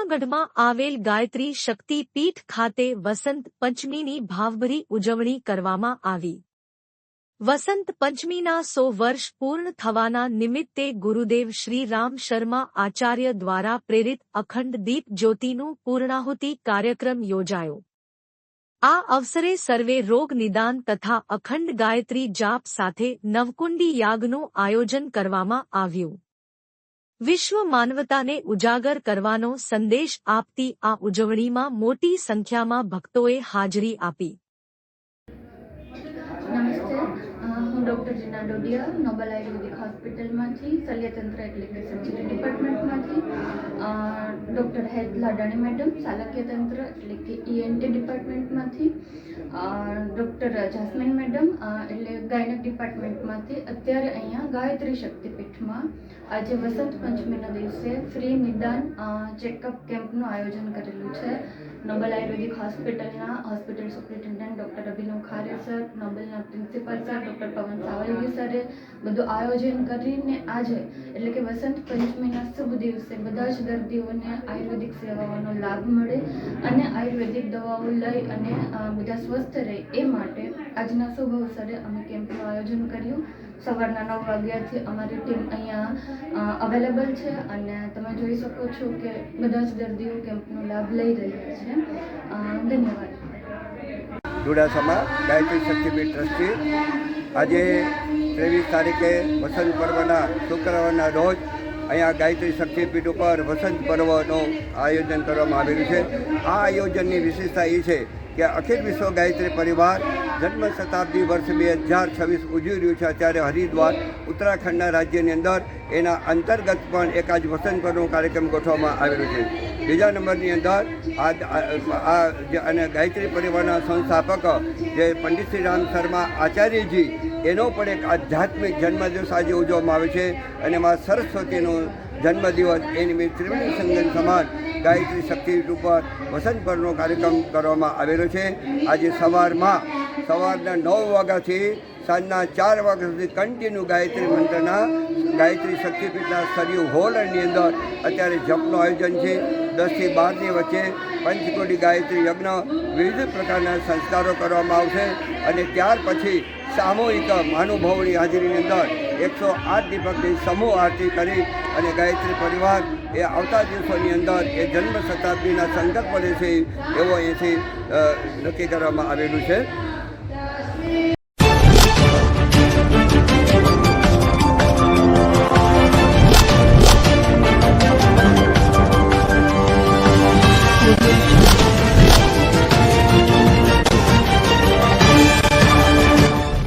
જૂનાગઢમાં આવેલ ગાયત્રી શક્તિ પીઠ ખાતે વસંત પંચમીની ભાવભરી ઉજવણી કરવામાં આવી। વસંત પંચમીના 100 વર્ષ પૂર્ણ થવાના નિમિત્તે ગુરુદેવ શ્રી રામ શર્મા આચાર્ય દ્વારા પ્રેરિત અખંડ દીપ જ્યોતિનું પૂર્ણાહુતિ કાર્યક્રમ યોજાયો। આ અવસરે સર્વે રોગ નિદાન તથા અખંડ ગાયત્રી જાપ સાથે નવકુંડી યાગનું આયોજન કરવામાં આવ્યું। વિશ્વ માનવતાને ઉજાગર કરવાનો સંદેશ આપતી આ ઉજવણીમાં મોટી સંખ્યામાં ભક્તોએ હાજરી આપી। નમસ્તે, હું ડૉક્ટર જીના ડોડિયા નોબલ આયુર્વેદિક હોસ્પિટલમાંથી શલ્યતંત્ર એટલે કે સર્જરી ડિપાર્ટમેન્ટમાંથી, ડૉક્ટર હેત લાડાણી મેડમ શાલાકીય તંત્ર એટલે કે ENT ડિપાર્ટમેન્ટમાંથી, ડૉક્ટર જાસ્મીન મેડમ એટલે ગાયનેક ડિપાર્ટમેન્ટમાંથી અત્યારે અહીંયા ગાયત્રી શક્તિપીઠમાં આજે વસંત પંચમીના દિવસે ફ્રી નિદાન ચેકઅપ કેમ્પનું આયોજન કરેલું છે। નોબલ આયુર્વેદિક હોસ્પિટલના હોસ્પિટલ સુપ્રિન્ટેન્ડન્ટ ડૉક્ટર અભિનવ ખારે સર, નોબલના પ્રિન્સિપલ સર ડૉક્ટર પવન સાવલગી સરે બધું આયોજન કરીને આજે એટલે કે વસંત પંચમીના શુભ દિવસે બધા જ દર્દીઓને આયુર્વેદિક સેવાઓનો લાભ મળે અને આયુર્વેદિક દવાઓ લઈ અને બધા સ્વસ્થ રહે એ માટે આજના શુભ અવસરે અમે કેમ્પનું આયોજન કર્યું। સવારના 9 વાગ્યાથી અમારી ટીમ અહીંયા અવેલેબલ છે અને તમે જોઈ શકો છો કે બધા જ દર્દીઓ કેમ્પનો લાભ લઈ રહ્યા છે। ધન્યવાદ। ચુડાસમા ગાયત્રી શક્તિપીઠ ટ્રસ્ટી આજે 23 તારીખે વસંત પર્વના શુક્રવારના રોજ અહીંયા ગાયત્રી શક્તિપીઠ ઉપર વસંત પર્વનું આયોજન કરવામાં આવેલું છે। આ આયોજનની વિશેષતા એ છે કે અખિલ વિશ્વ ગાયત્રી પરિવાર જન્મ શતાબ્દી વર્ષ 2026 ઉજવી રહ્યું છે। અત્યારે હરિદ્વાર ઉત્તરાખંડના રાજ્યની અંદર એના અંતર્ગત પણ એક આજ વસંત પર્વનો કાર્યક્રમ ગોઠવવામાં આવેલો છે। બીજા નંબરની અંદર અને ગાયત્રી પરિવારના સંસ્થાપક જે પંડિત શ્રી રામ શર્મા આચાર્યજી એનો પણ એક આધ્યાત્મિક જન્મદિવસ આજે ઉજવવામાં આવે છે અને મા સરસ્વતીનો જન્મદિવસ એ નિમિત્તે ત્રિવેણી સંગમ સમાન ગાયત્રી શક્તિપીઠ ઉપર વસંત પર્વનો કાર્યક્રમ કરવામાં આવેલો છે। આજે સવારના 9 વાગ્યાથી સાંજના 4 વાગ્યા સુધી કન્ટિન્યુ ગાયત્રી મંત્રના ગાયત્રી શક્તિપીઠના સરયુ હોલની અંદર અત્યારે જપનું આયોજન છે। 10 થી 12ની વચ્ચે પંચકોટી ગાયત્રી યજ્ઞ વિવિધ પ્રકારના સંસ્કારો કરવામાં આવશે અને ત્યાર પછી સામૂહિક મહાનુભાવોની હાજરીની અંદર 108 દીપકની સમૂહ આરતી કરી અને ગાયત્રી પરિવાર એ આવતા દિવસોની અંદર એ જન્મ શતાબ્દીના સંકલ્પ લે છે એવો અહીંથી નક્કી કરવામાં આવેલું છે।